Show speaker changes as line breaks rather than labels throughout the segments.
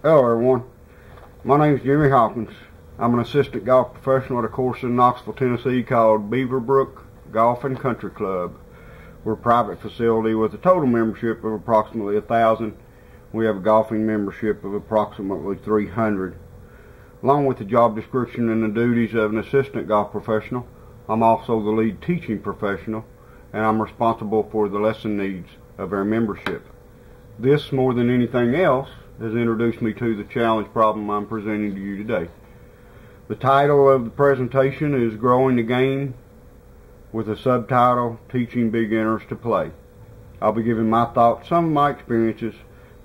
Hello everyone, my name is Jimmy Hawkins. I'm an assistant golf professional at a course in Knoxville, Tennessee called Beaverbrook Golf and Country Club. We're a private facility with a total membership of approximately 1,000. We have a golfing membership of approximately 300. Along with the job description and the duties of an assistant golf professional, I'm also the lead teaching professional, and I'm responsible for the lesson needs of our membership. This, more than anything else, has introduced me to the challenge problem I'm presenting to you today. The title of the presentation is Growing the Game, with a subtitle, Teaching Beginners to Play. I'll be giving my thoughts, some of my experiences,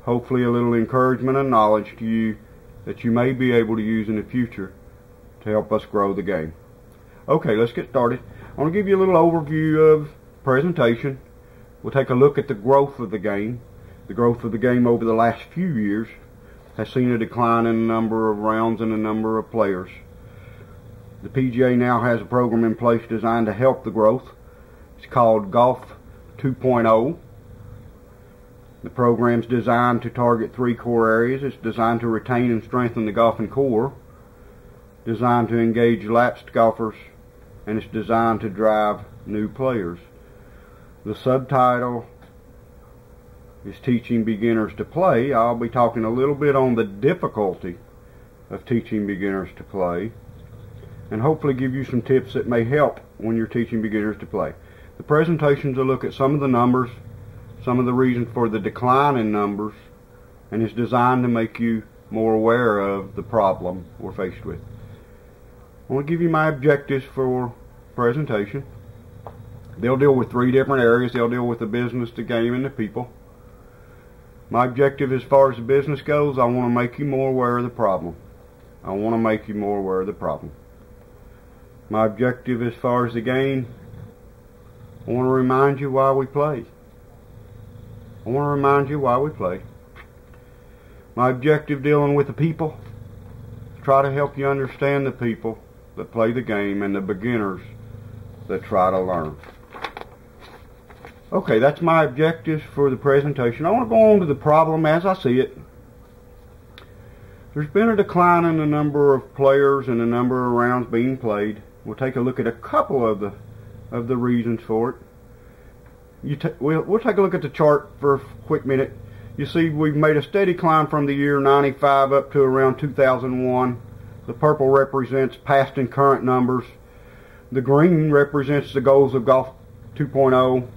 hopefully a little encouragement and knowledge to you that you may be able to use in the future to help us grow the game. Okay, let's get started. I want to give you a little overview of the presentation. We'll take a look at the growth of the game. The growth of the game over the last few years has seen a decline in the number of rounds and the number of players. The PGA now has a program in place designed to help the growth. It's called Golf 2.0. The program's designed to target 3 core areas. It's designed to retain and strengthen the golfing core, designed to engage lapsed golfers, and it's designed to drive new players. The subtitle is Teaching Beginners to Play. I'll be talking a little bit on the difficulty of teaching beginners to play, and hopefully give you some tips that may help when you're teaching beginners to play. The presentation's a look at some of the numbers, some of the reasons for the decline in numbers, and it's designed to make you more aware of the problem we're faced with. I want to give you my objectives for presentation. They'll deal with 3 different areas. They'll deal with the business, the game, and the people. My objective as far as the business goes, I want to make you more aware of the problem. I want to make you more aware of the problem. My objective as far as the game, I want to remind you why we play. I want to remind you why we play. My objective dealing with the people, try to help you understand the people that play the game and the beginners that try to learn. Okay, that's my objectives for the presentation. I want to go on to the problem as I see it. There's been a decline in the number of players and the number of rounds being played. We'll take a look at a couple of the reasons for it. We'll take a look at the chart for a quick minute. You see we've made a steady climb from the year 95 up to around 2001. The purple represents past and current numbers. The green represents the goals of Golf 2.0.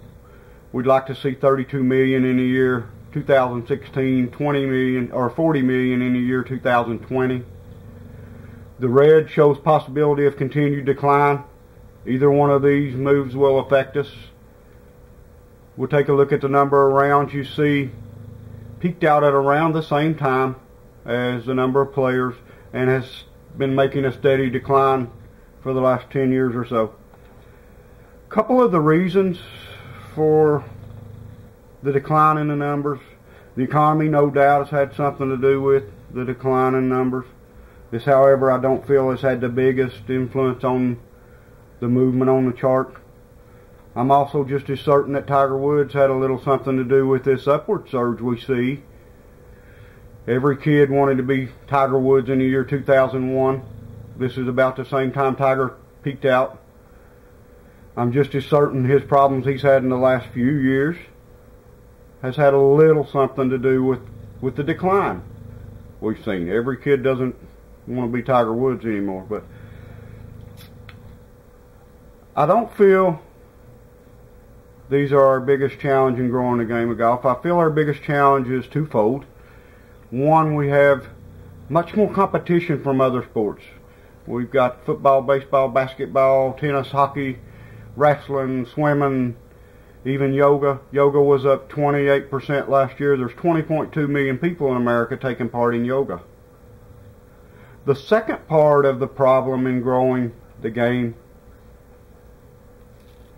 We'd like to see 32 million in the year 2016, 20 million or 40 million in the year 2020. The red shows possibility of continued decline. Either one of these moves will affect us. We'll take a look at the number of rounds. You see peaked out at around the same time as the number of players and has been making a steady decline for the last 10 years or so. A couple of the reasons for the decline in the numbers. The economy, no doubt, has had something to do with the decline in numbers. This, however, I don't feel has had the biggest influence on the movement on the chart. I'm also just as certain that Tiger Woods had a little something to do with this upward surge we see. Every kid wanted to be Tiger Woods in the year 2001. This is about the same time Tiger peaked out. I'm just as certain his problems he's had in the last few years has had a little something to do with the decline we've seen. Every kid doesn't want to be Tiger Woods anymore, but I don't feel these are our biggest challenge in growing the game of golf. I feel our biggest challenge is twofold. One, we have much more competition from other sports. We've got football, baseball, basketball, tennis, hockey, wrestling, swimming, even yoga. Yoga was up 28% last year. There's 20.2 million people in America taking part in yoga. The second part of the problem in growing the game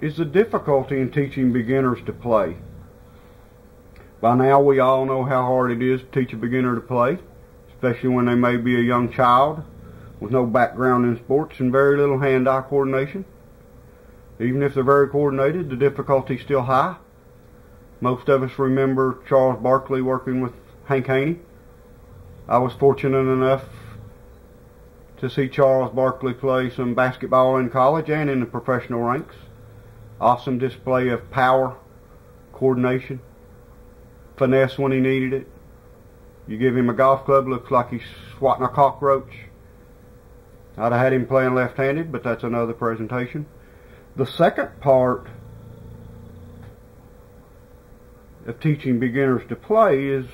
is the difficulty in teaching beginners to play. By now we all know how hard it is to teach a beginner to play, especially when they may be a young child with no background in sports and very little hand-eye coordination. Even if they're very coordinated, the difficulty is still high. Most of us remember Charles Barkley working with Hank Haney. I was fortunate enough to see Charles Barkley play some basketball in college and in the professional ranks. Awesome display of power, coordination, finesse when he needed it. You give him a golf club, looks like he's swatting a cockroach. I'd have had him playing left-handed, but that's another presentation. The second part of teaching beginners to play is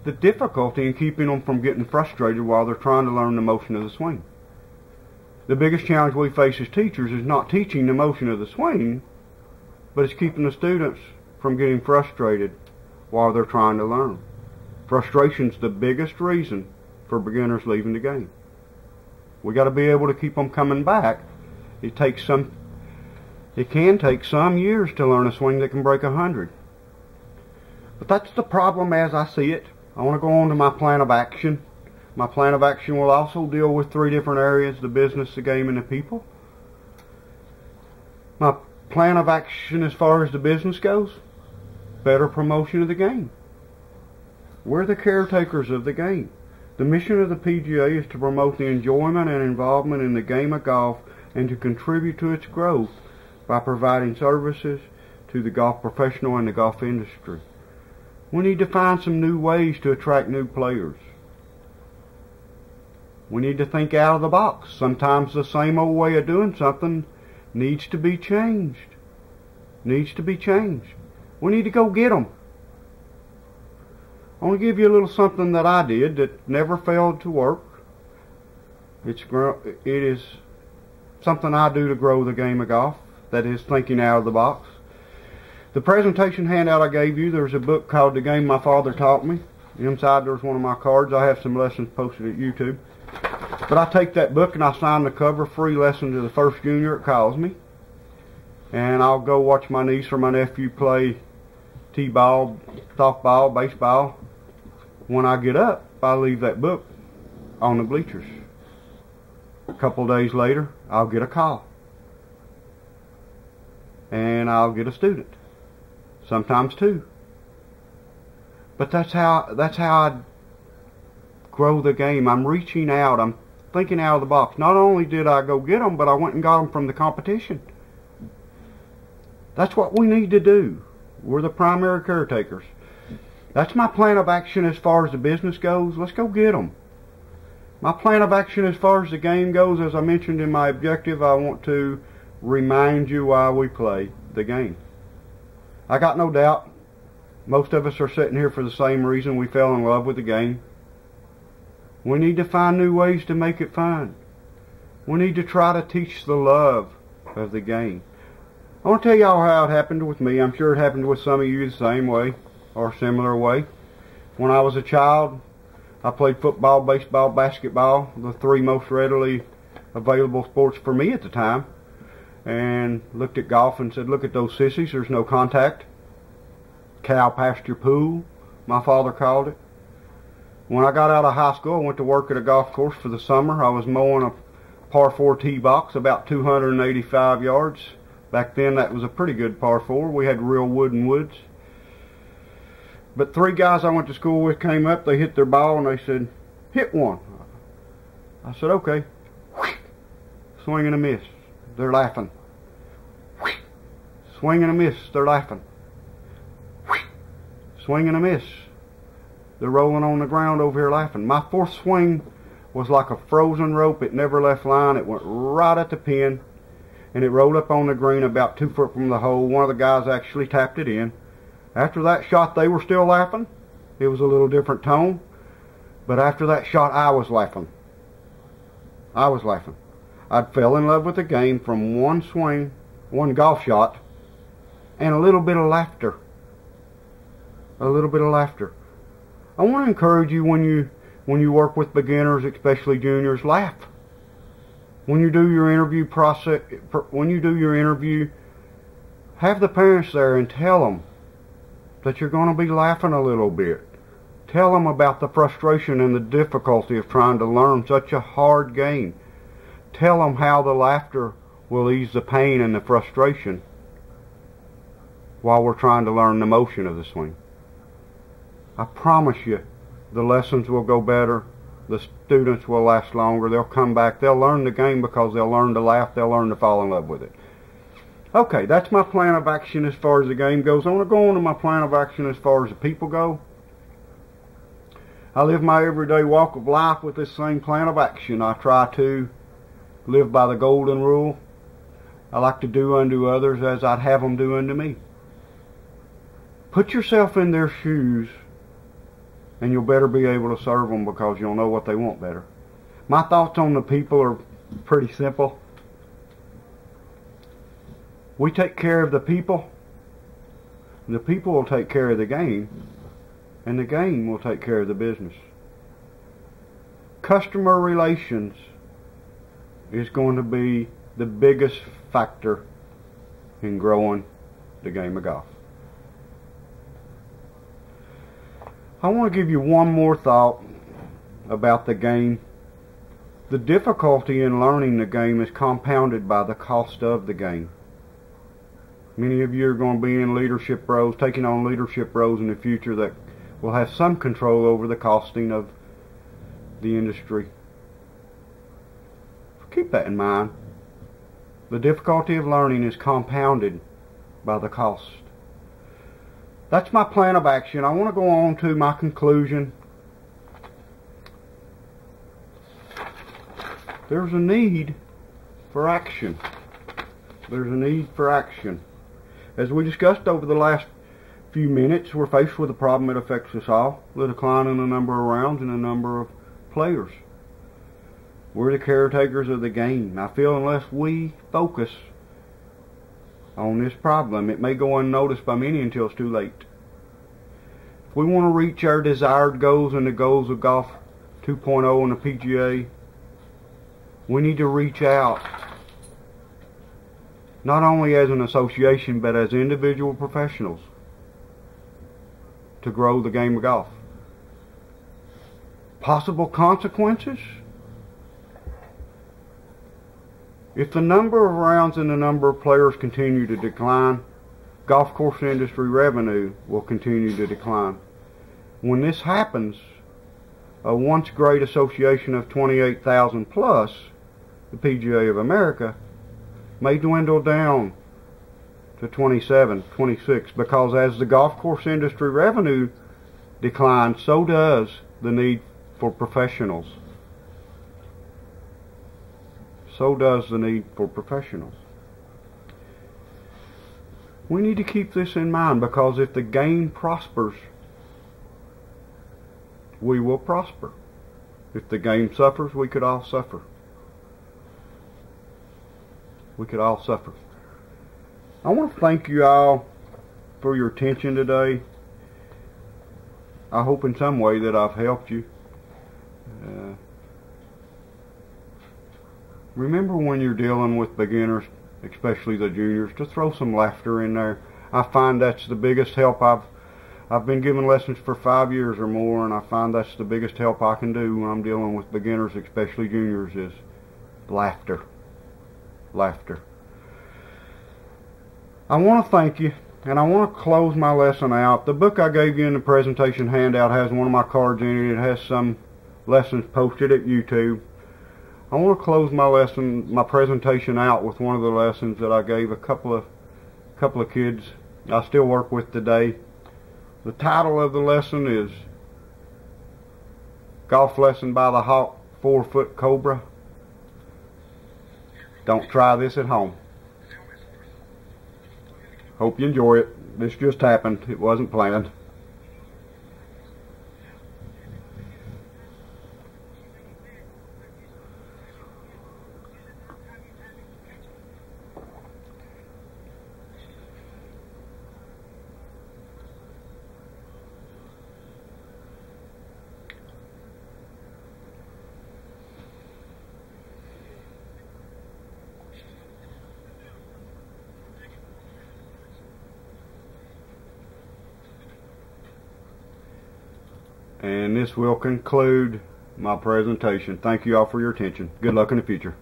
the difficulty in keeping them from getting frustrated while they're trying to learn the motion of the swing. The biggest challenge we face as teachers is not teaching the motion of the swing, but it's keeping the students from getting frustrated while they're trying to learn. Frustration's the biggest reason for beginners leaving the game. We got to be able to keep them coming back. It can take some years to learn a swing that can break 100. But that's the problem as I see it. I want to go on to my plan of action. My plan of action will also deal with 3 different areas: the business, the game, and the people. My plan of action as far as the business goes: better promotion of the game. We're the caretakers of the game. The mission of the PGA is to promote the enjoyment and involvement in the game of golf and to contribute to its growth by providing services to the golf professional and the golf industry. We need to find some new ways to attract new players. We need to think out of the box. Sometimes the same old way of doing something needs to be changed. We need to go get them. I want to give you a little something that I did that never failed to work. It is something I do to grow the game of golf. That is thinking out of the box. The presentation handout I gave you, there's a book called The Game My Father Taught Me. Inside there's one of my cards. I have some lessons posted at YouTube. But I take that book and I sign the cover, free lesson to the first junior that calls me. And I'll go watch my niece or my nephew play t-ball, softball, baseball. When I get up, I leave that book on the bleachers. A couple days later, I'll get a call. And I'll get a student. Sometimes 2. But that's how I grow the game. I'm reaching out. I'm thinking out of the box. Not only did I go get them, but I went and got them from the competition. That's what we need to do. We're the primary caretakers. That's my plan of action as far as the business goes. Let's go get them. My plan of action as far as the game goes, as I mentioned in my objective, I want to remind you why we play the game. I got no doubt most of us are sitting here for the same reason: we fell in love with the game. We need to find new ways to make it fun. We need to try to teach the love of the game. I want to tell y'all how it happened with me. I'm sure it happened with some of you the same way or similar way. When I was a child, I played football, baseball, basketball, the 3 most readily available sports for me at the time, and looked at golf and said, look at those sissies, there's no contact. Cow pasture pool, my father called it. When I got out of high school, I went to work at a golf course for the summer. I was mowing a par 4 tee box about 285 yards. Back then that was a pretty good par 4. We had real wooden woods. But 3 guys I went to school with came up, they hit their ball and they said, hit one. I said, okay. Swing and a miss. They're laughing. Swing and a miss. They're laughing. Swing and a miss. They're rolling on the ground over here laughing. My 4th swing was like a frozen rope. It never left line. It went right at the pin, and it rolled up on the green about 2 foot from the hole. One of the guys actually tapped it in. After that shot, they were still laughing. It was a little different tone. But after that shot, I was laughing. I was laughing. I'd fell in love with the game from one swing, one golf shot, and a little bit of laughter. A little bit of laughter. I want to encourage you when you work with beginners, especially juniors, laugh. When you do your interview process, have the parents there and tell them that you're going to be laughing a little bit. Tell them about the frustration and the difficulty of trying to learn such a hard game. Tell them how the laughter will ease the pain and the frustration while we're trying to learn the motion of the swing. I promise you, the lessons will go better, the students will last longer, they'll come back, they'll learn the game because they'll learn to laugh, they'll learn to fall in love with it. Okay, that's my plan of action as far as the game goes. I want to go on to my plan of action as far as the people go. I live my everyday walk of life with this same plan of action. I try to live by the golden rule. I like to do unto others as I'd have them do unto me. Put yourself in their shoes and you'll better be able to serve them because you'll know what they want better. My thoughts on the people are pretty simple. We take care of the people will take care of the game, and the game will take care of the business. Customer relations is going to be the biggest factor in growing the game of golf. I want to give you one more thought about the game. The difficulty in learning the game is compounded by the cost of the game. Many of you are going to be in leadership roles, taking on leadership roles in the future that will have some control over the costing of the industry. Keep that in mind. The difficulty of learning is compounded by the cost. That's my plan of action. I want to go on to my conclusion. There's a need for action. There's a need for action. As we discussed over the last few minutes, we're faced with a problem that affects us all, the decline in the number of rounds and the number of players. We're the caretakers of the game. I feel unless we focus on this problem, it may go unnoticed by many until it's too late. If we want to reach our desired goals and the goals of Golf 2.0 and the PGA, we need to reach out, not only as an association but as individual professionals, to grow the game of golf. Possible consequences? If the number of rounds and the number of players continue to decline, golf course industry revenue will continue to decline. When this happens, a once great association of 28,000 plus, the PGA of America, may dwindle down to 27, 26, because as the golf course industry revenue declines, so does the need for professionals. So does the need for professionals. We need to keep this in mind, because if the game prospers, we will prosper. If the game suffers, we could all suffer. We could all suffer. I want to thank you all for your attention today. I hope in some way that I've helped you. Remember when you're dealing with beginners, especially the juniors, to throw some laughter in there. I find that's the biggest help. I've been giving lessons for 5 years or more, and I find that's the biggest help I can do when I'm dealing with beginners, especially juniors, is laughter. Laughter. I want to thank you, and I want to close my lesson out. The book I gave you in the presentation handout has one of my cards in it. It has some lessons posted at YouTube. I want to close my presentation out with one of the lessons that I gave a couple of kids I still work with today. The title of the lesson is Golf Lesson by the Hawk 4-Foot Cobra. Don't try this at home. Hope you enjoy it. This just happened. It wasn't planned. And this will conclude my presentation. Thank you all for your attention. Good luck in the future.